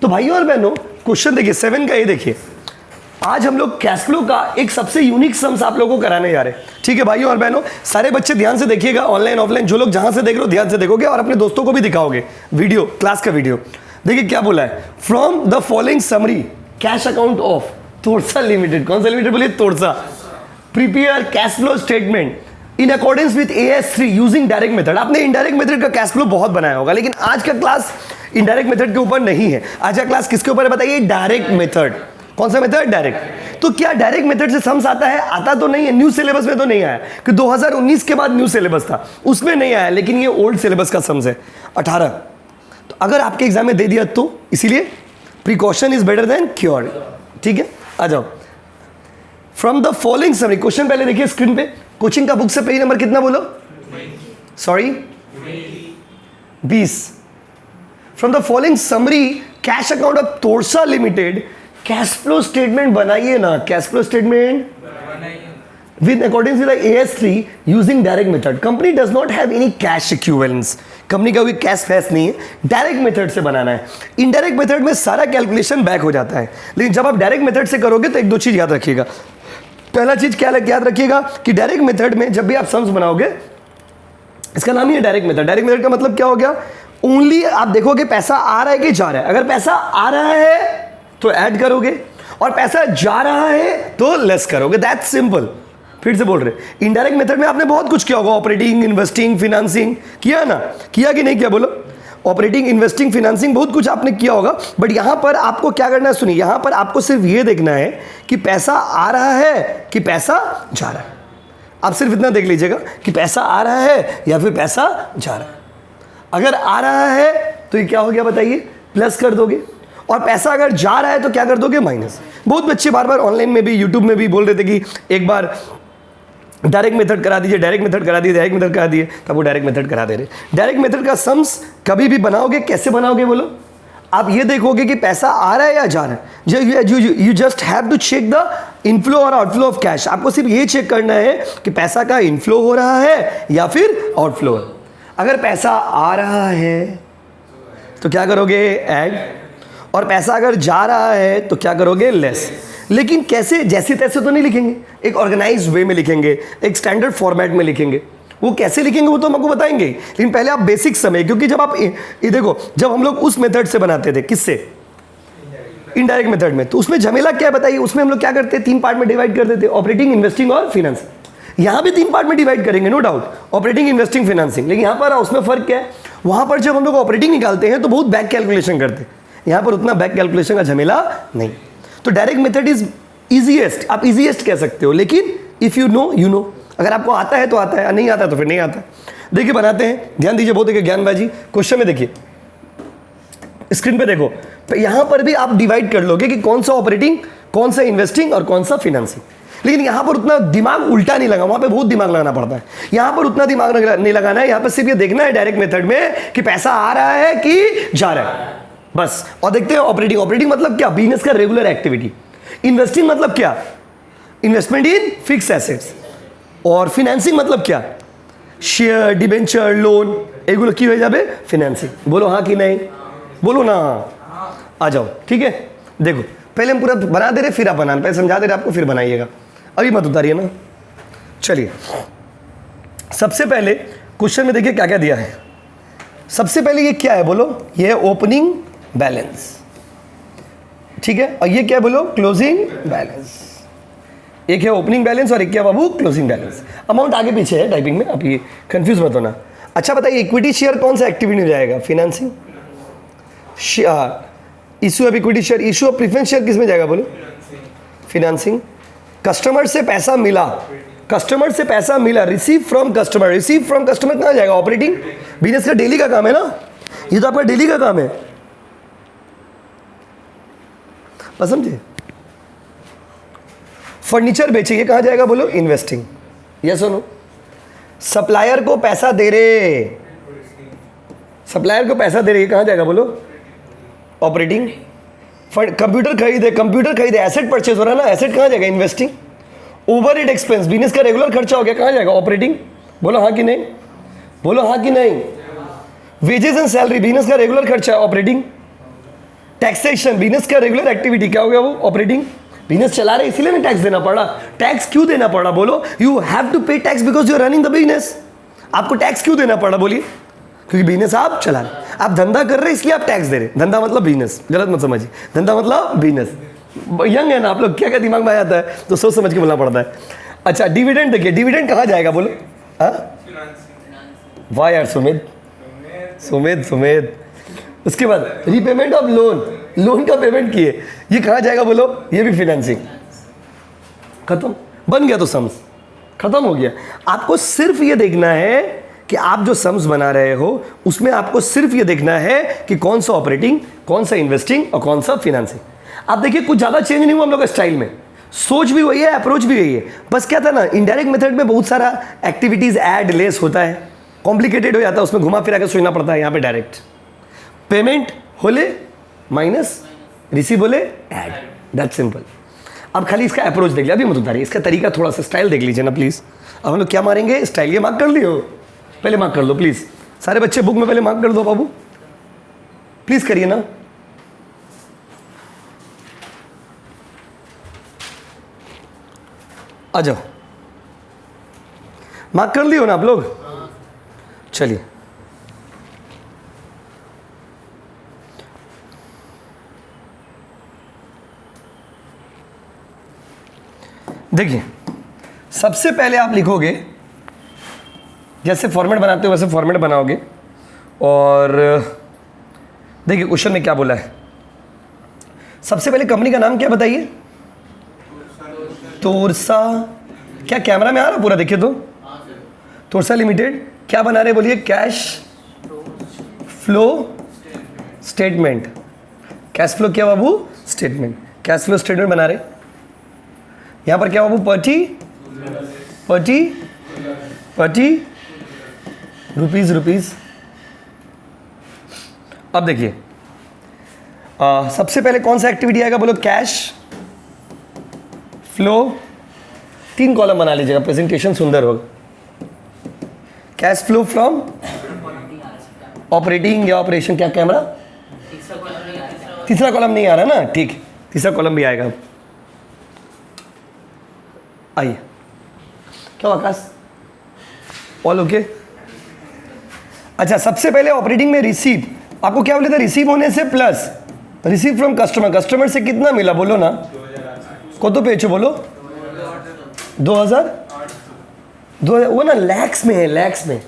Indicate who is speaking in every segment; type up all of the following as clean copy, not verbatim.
Speaker 1: तो भाइयों और बहनों क्वेश्चन देखिए 7 का ये देखिए, आज हम लोग कैश फ्लो का एक सबसे यूनिक सम्स आप लोगों को कराने जा रहे हैं। ठीक है भाइयों और बहनों, सारे बच्चे ध्यान से देखिएगा, ऑनलाइन ऑफलाइन जो लोग जहां से देख रहे हो ध्यान से देखोगे और अपने दोस्तों को भी दिखाओगे वीडियो, क्लास का वीडियो। देखिए क्या बोला है, from the following summary cash account of Torsa limited. कौन सा लिमिटेड बोलिए? Torsa. Prepare cash flow statement in accordance with AS3 using direct method. आपने इनडायरेक्ट मेथड का कैश फ्लो बहुत बनाया होगा, लेकिन आज का क्लास इनडायरेक्ट मेथड के ऊपर नहीं है। आज का क्लास किसके ऊपर है बताइए? Direct method. कौन सा मेथड? डायरेक्ट। तो क्या डायरेक्ट मेथड से सम्स आता है? आता तो नहीं है, न्यू सिलेबस में तो नहीं आया कि 2019 के बाद न्यू सिलेबस था उसमें नहीं आया, लेकिन ये ओल्ड सिलेबस का सम्स है 18। तो अगर आपके एग्जाम में दे दिया तो इसीलिए precaution is better than cure. ठीक है, आ जाओ। From the following summary, question पहले देखिए स्क्रीन पे। कोचिंग का बुक से पेज नंबर कितना बोलो? Sorry 20। From the following summary cash account of Torsa limited, cash flow statement बनाइए ना, cash flow statement with according with AS3 using direct method. Company does not have any cash equivalence, company का कोई cash फैस नहीं है, direct method से बनाना है। Indirect method में सारा कैलकुलेशन बैक हो जाता है, लेकिन जब आप डायरेक्ट मेथड से करोगे तो एक दो चीज याद रखिएगा। पहला चीज क्या याद रखिएगा कि डायरेक्ट मेथड में जब भी आप सम्स बनाओगे, इसका नाम ही है डायरेक्ट मेथड। डायरेक्ट मेथड का मतलब क्या हो गया? ओनली आप देखोगे पैसा आ रहा है कि जा रहा है। अगर पैसा आ रहा है तो ऐड करोगे और पैसा जा रहा है तो लेस करोगे, दैट्स सिंपल। फिर से बोल रहे, इनडायरेक्ट मेथड में आपने बहुत कुछ किया होगा, ऑपरेटिंग, इन्वेस्टिंग, फाइनेंसिंग किया ना? किया कि नहीं किया बोलो? ऑपरेटिंग, इन्वेस्टिंग, फाइनेंसिंग बहुत कुछ आपने किया होगा। बट यहां पर आपको क्या करना है? सुनिए, यहां पर आपको सिर्फ ये देखना है कि पैसा आ रहा है कि पैसा जा रहा है। आप सिर्फ इतना देख लीजिएगा कि पैसा आ रहा है या फिर पैसा जा रहा है। अगर आ रहा है तो ये क्या हो गया बताइए? प्लस कर दोगे, और पैसा अगर जा रहा है तो क्या कर दोगे? माइनस। बहुत बच्चे बार बार ऑनलाइन में भी, यूट्यूब में भी बोल रहे थे कि एक बार डायरेक्ट मेथड करा दीजिए, डायरेक्ट मेथड करा दिए, डायरेक्ट मेथड करा दिए, तब वो डायरेक्ट मेथड करा दे रहे। डायरेक्ट मेथड का सम्स कभी भी बनाओगे, कैसे बनाओगे बोलो? आप ये देखोगे कि पैसा आ रहा है या जा रहा है। You just have to check the inflow और आउटफ्लो ऑफ कैश। आपको सिर्फ ये चेक करना है कि पैसा का इनफ्लो हो रहा है या फिर आउटफ्लो। अगर पैसा आ रहा है तो क्या करोगे? ऐड। और पैसा अगर जा रहा है तो क्या करोगे? लेस। लेकिन कैसे? जैसे तैसे तो नहीं लिखेंगे, एक ऑर्गेनाइज वे में लिखेंगे, एक स्टैंडर्ड फॉर्मेट में लिखेंगे। वो कैसे लिखेंगे वो तो हम आपको बताएंगे, लेकिन पहले आप बेसिक समय, क्योंकि जब आप ये देखो, जब हम लोग उस मेथड से बनाते थे, किससे? इनडायरेक्ट मेथड में, तो उसमें झमेला क्या बताइए? उसमें हम लोग क्या करते? 3 पार्ट में डिवाइड कर देते, ऑपरेटिंग, इन्वेस्टिंग और फाइनेंस। यहाँ भी 3 पार्ट में डिवाइड करेंगे, no doubt, operating, investing, financing. लेकिन यहाँ पर उसमें फर्क क्या है? वहाँ पर जब हम लोग ऑपरेटिंग निकालते हैं तो बहुत बैक कैलकुलेशन करते हैं, यहाँ पर उतना बैक कैलकुलेशन का झमेला नहीं। तो डायरेक्ट मेथड इज इजीएस्ट, आप इजीएस्ट कह सकते हो, लेकिन if you know you know. अगर आपको आता है तो आता है, नहीं आता तो फिर नहीं आता। देखिए बनाते हैं, ध्यान दीजिए, बहुत देखिए ज्ञानबाजी। क्वेश्चन में देखिए स्क्रीन पे देखो, तो यहां पर भी आप डिवाइड कर लोगे कि कौन सा ऑपरेटिंग, कौन सा इन्वेस्टिंग और कौन सा फाइनेंसिंग। लेकिन यहां पर उतना दिमाग उल्टा नहीं लगा, वहां पे बहुत दिमाग लगाना पड़ता है। यहां पर उतना दिमाग नहीं लगाना है, यहां पर सिर्फ ये देखना है डायरेक्ट मेथड में कि पैसा आ रहा है कि जा रहा है, बस। और देखते हैं ऑपरेटिंग। ऑपरेटिंग मतलब क्या? बिजनेस का रेगुलर एक्टिविटी। इन्वेस्टिंग मतलब क्या? Investment in fix assets. और फाइनेंसिंग मतलब क्या? शेयर, डिबेंचर, लोन, एगुलो की हो जाए फाइनेंसिंग। बोलो हाँ कि नहीं? बोलो ना, आ जाओ। ठीक है, देखो पहले हम पूरा बना दे रहे, फिर आप बनाना, पहले समझा दे रहे आपको, फिर बनाइएगा, अभी मत उतारिए ना। चलिए, सबसे पहले क्वेश्चन में देखिए क्या क्या दिया है। सबसे पहले ये क्या है बोलो? ये है ओपनिंग बैलेंस, ठीक है। और ये क्या है बोलो? Closing balance. एक है ओपनिंग बैलेंस और एक क्या बाबू? Closing balance. अमाउंट आगे पीछे है टाइपिंग में, आप ये कंफ्यूज मत होना। अच्छा बताइए, इक्विटी शेयर कौन सा एक्टिविटी में जाएगा? Financing. Issue of equity share, issue of preference share किस में जाएगा बोलो? फाइनेंसिंग। कस्टमर से पैसा मिला, कस्टमर से पैसा मिला, receive from customer, receive from customer कहाँ जाएगा? ऑपरेटिंग। बिजनेस का डेली का काम है ना, ये तो आपका डेली का काम है, बस समझे। फर्नीचर बेचे, ये कहाँ जाएगा बोलो? इन्वेस्टिंग। यस और नो? सप्लायर को पैसा दे रहे, सप्लायर को पैसा दे रहे, कहाँ जाएगा बोलो? ऑपरेटिंग। कंप्यूटर खरीदे, कंप्यूटर खरीदे, एसेट परचेज हो रहा है ना, एसेट कहाँ जाएगा? इन्वेस्टिंग। ओवरहेड एक्सपेंस, बिजनेस का रेगुलर खर्चा हो गया, कहाँ जाएगा? ऑपरेटिंग। बोलो हाँ कि नहीं? बोलो हाँ कि नहीं? वेजेस एंड सैलरी, बिजनेस का रेगुलर खर्चा है, ऑपरेटिंग। टैक्सेशन, बिजनेस का रेगुलर एक्टिविटी क्या हो गया वो? ऑपरेटिंग। बिजनेस चला रहे इसीलिए ना टैक्स देना पड़ा। टैक्स क्यों देना पड़ा बोलो? You have to pay tax because you are running the business. आपको टैक्स क्यों देना पड़ा बोलिए? क्योंकि बिजनेस आप चला रहे, आप धंधा कर रहे इसलिए आप टैक्स दे रहे। धंधा मतलब बिजनेस, गलत मत समझिए, धंधा मतलब बिजनेस। यंग है ना आप लोग, क्या क्या दिमाग में आ जाता है तो सोच समझ के बोलना पड़ता है। अच्छा डिविडेंड देखिए, डिविडेंड कहाँ जाएगा बोलो? हाँ वाह यार सुमेध सुमेध सुमेध। उसके बाद रीपेमेंट ऑफ लोन, लोन का पेमेंट किए, ये कहाँ जाएगा बोलो? ये भी फिनेंसिंग। खत्म, बन गया तो सम्स खत्म हो गया। आपको सिर्फ ये देखना है कि आप जो सम्स बना रहे हो उसमें आपको सिर्फ ये देखना है कि कौन सा ऑपरेटिंग, कौन सा इन्वेस्टिंग और कौन सा फिनेंसिंग। आप देखिए कुछ ज़्यादा चेंज नहीं हुआ हम लोग का स्टाइल में, सोच भी वही है, अप्रोच भी वही है। बस क्या था ना, इनडायरेक्ट मेथड में बहुत सारा एक्टिविटीज ऐड लेस होता है, कॉम्प्लिकेटेड हो जाता है, उसमें घुमा फिरा कर सोचना पड़ता है। यहाँ पे डायरेक्ट पेमेंट होले माइनस, रिसीव होले ऐड, दैट सिंपल। अब खाली इसका अप्रोच देख लिया, अभी मत उतारिए, इसका तरीका थोड़ा सा स्टाइल देख लीजिए ना प्लीज़। अब हम लोग क्या मारेंगे? स्टाइल। ये मार्क कर लियो, पहले मार्क कर लो प्लीज़, सारे बच्चे बुक में पहले मार्क कर दो बाबू, प्लीज़ करिए ना। आ जाओ, मार्क कर लियो ना आप लोग? चलिए देखिए, सबसे पहले आप लिखोगे, जैसे फॉर्मेट बनाते हो वैसे फॉर्मेट बनाओगे। और देखिए क्वेश्चन में क्या बोला है, सबसे पहले कंपनी का नाम क्या बताइए? तोरसा। क्या कैमरा में आ रहा पूरा? देखिए तो तोरसा लिमिटेड। क्या बना रहे बोलिए? Cash flow statement. Cash flow क्या बाबू? स्टेटमेंट। कैश फ्लो स्टेटमेंट बना रहे। यहां पर क्या बाबू? पर्टी पर्टी पर्टी रुपीज रुपीज। अब देखिए सबसे पहले कौन सा एक्टिविटी आएगा बोलो? Cash flow. 3 कॉलम बना लीजिएगा, प्रेजेंटेशन सुंदर होगा। कैश फ्लो फ्रॉम ऑपरेटिंग या ऑपरेशन, क्या कैमरा? तीसरा कॉलम नहीं आ रहा ना, ठीक, तीसरा कॉलम भी आएगा। आइए, क्या आकाश? All okay? अच्छा, सबसे पहले ऑपरेटिंग में रिसीव, आपको क्या बोले थे? रिसीव होने से plus receive from customer. Customer से कितना मिला बोलो ना? को तो पेचो बोलो? 2000 वो ना लैक्स में है, लैक्स में।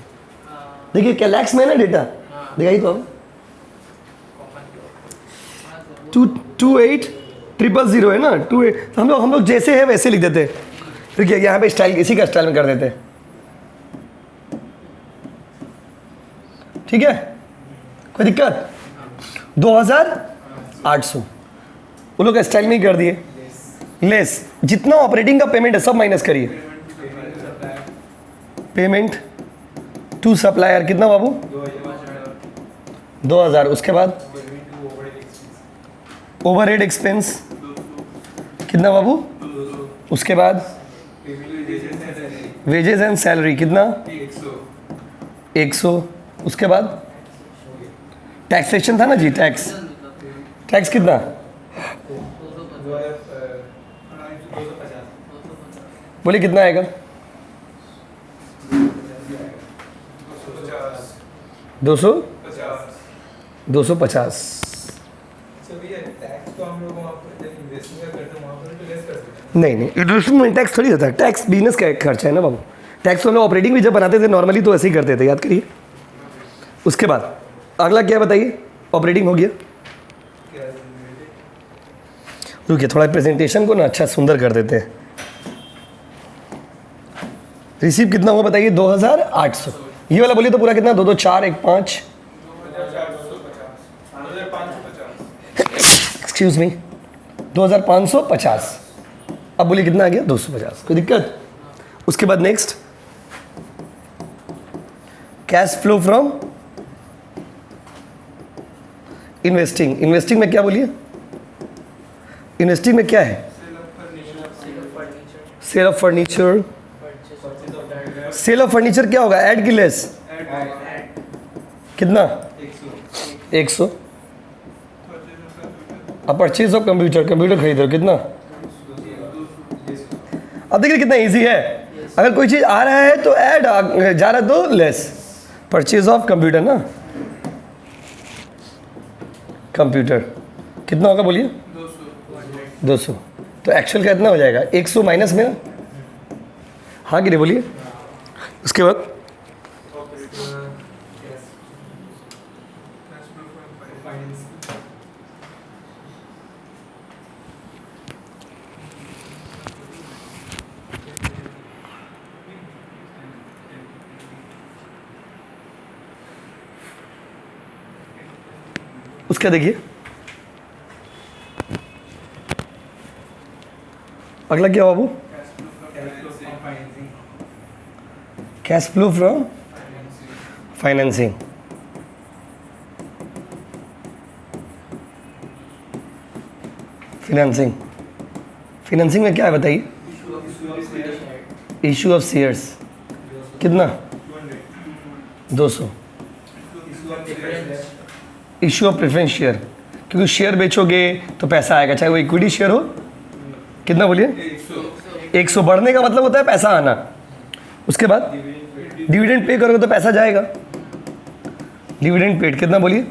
Speaker 1: देखिए क्या लैक्स में है ना डेटा, दिखाई तो हम 228,000 है ना, 28। हम लोग जैसे है वैसे लिख देते। फिर क्या यहाँ पे स्टाइल इसी का स्टाइल में कर देते, ठीक है? कोई दिक्कत? 2800 वो लोग स्टाइल में ही कर दिए। लेस जितना ऑपरेटिंग का पेमेंट है सब माइनस करिए। पेमेंट टू सप्लायर कितना बाबू? 2000। उसके बाद ओवरहेड एक्सपेंस कितना बाबू? उसके बाद वेजेस एंड सैलरी कितना? 100। उसके बाद टैक्सेशन था ना जी, टैक्स। टैक्स कितना? 250। बोलिए कितना आएगा? 250। नहीं इन्वेस्टमेंट में टैक्स थोड़ी होता है, टैक्स बिजनेस का एक खर्चा है ना बाबू। टैक्स तो हम लोग ऑपरेटिंग भी जब बनाते थे नॉर्मली तो ऐसे ही करते थे, याद करिए। उसके बाद अगला क्या बताइए? ऑपरेटिंग हो गया। रुकिए थोड़ा प्रेजेंटेशन को ना अच्छा सुंदर कर देते हैं। रिसीव कितना हुआ बताइए? 2800। ये वाला बोलिए तो पूरा कितना? 2 2 4 1 5। Excuse me, 2550। अब बोलिए कितना आ गया? 250। कोई दिक्कत? उसके बाद next cash flow from investing. Investing में क्या बोलिए? इन्वेस्टिंग में क्या है? Sale of furniture. Sale of furniture क्या होगा? ऐड की लेस? कितना? 100। अब परचेज ऑफ कंप्यूटर, कंप्यूटर खरीद रहे हो कितना? अब देखिए कितना इजी है, अगर कोई चीज़ आ रहा है तो ऐड, जा रहा है तो लेस। परचेज ऑफ कंप्यूटर ना, कंप्यूटर कितना होगा बोलिए? 200। तो एक्चुअल का इतना हो जाएगा 100 माइनस में ना, हाँ कि नहीं बोलिए। उसके बाद उसका देखिए अगला क्या बाबू? Cash flow from financing. Financing, financing में क्या है बताइए? इशू ऑफ शेयर्स कितना? 200। इशू ऑफ प्रेफरेंस शेयर, क्योंकि शेयर बेचोगे तो पैसा आएगा, चाहे वो इक्विटी शेयर हो। कितना बोलिए? 100। बढ़ने का मतलब होता है पैसा आना। उसके बाद डिविडेंड पे करोगे तो पैसा जाएगा। डिविडेंड पेड कितना बोलिए?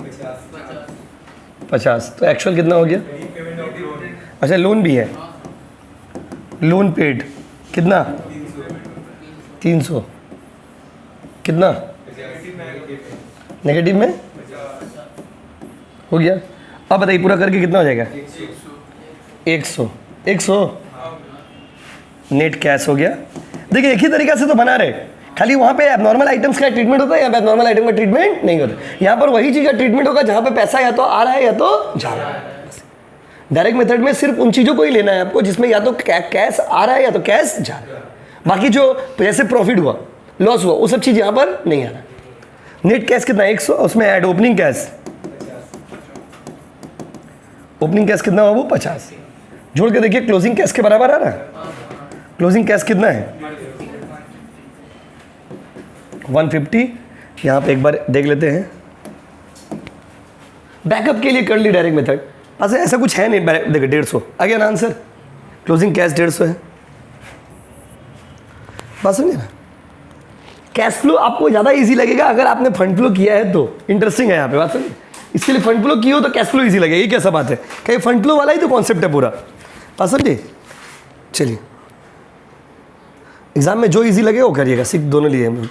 Speaker 1: 50। तो एक्चुअल कितना हो गया? अच्छा लोन भी है, लोन पेड कितना? 300। कितना नेगेटिव में हो गया? अब बताइए पूरा करके कितना हो जाएगा? 100। 100 नेट कैश हो गया। देखिए एक ही तरीका से तो बना रहे, खाली वहाँ पे एबनॉर्मल आइटम्स का ट्रीटमेंट होता है, यहाँ पे एबनॉर्मल आइटम का ट्रीटमेंट नहीं होता। यहाँ पर वही चीज़ का ट्रीटमेंट होगा जहाँ पे पैसा या तो आ रहा है या तो जा रहा है। डायरेक्ट मेथड में सिर्फ उन चीज़ों को ही लेना है आपको जिसमें या तो कैश आ रहा है या तो कैश जा रहा है। बाकी जो जैसे प्रॉफिट हुआ, लॉस हुआ, वो सब चीज़ यहाँ पर नहीं आ रहा। नेट कैश कितना? 100। उसमें add opening cash, opening cash कितना हुआ वो? 50। जोड़ के देखिए क्लोजिंग कैश के बराबर आ रहा है। क्लोजिंग कैश कितना है? 150। यहाँ पे एक बार देख लेते हैं, बैकअप के लिए कर ली डायरेक्ट मेथड। अच्छा ऐसा कुछ है नहीं, देखिए 150 आ गया ना आंसर। क्लोजिंग कैश 150 है। बात समझे ना? कैश फ्लो आपको ज़्यादा इजी लगेगा अगर आपने फंड फ्लो किया है तो। इंटरेस्टिंग है यहाँ पे बात समझे। इसके लिए फंड फ्लो की हो तो कैश फ्लो इजी लगेगा, ये कैसा बात है? कहीं फंड फ्लो वाला ही तो कॉन्सेप्ट है पूरा, बात समझे। चलिए एग्जाम में जो इजी लगे वो करिएगा, सीख दोनों लिए हम लोग।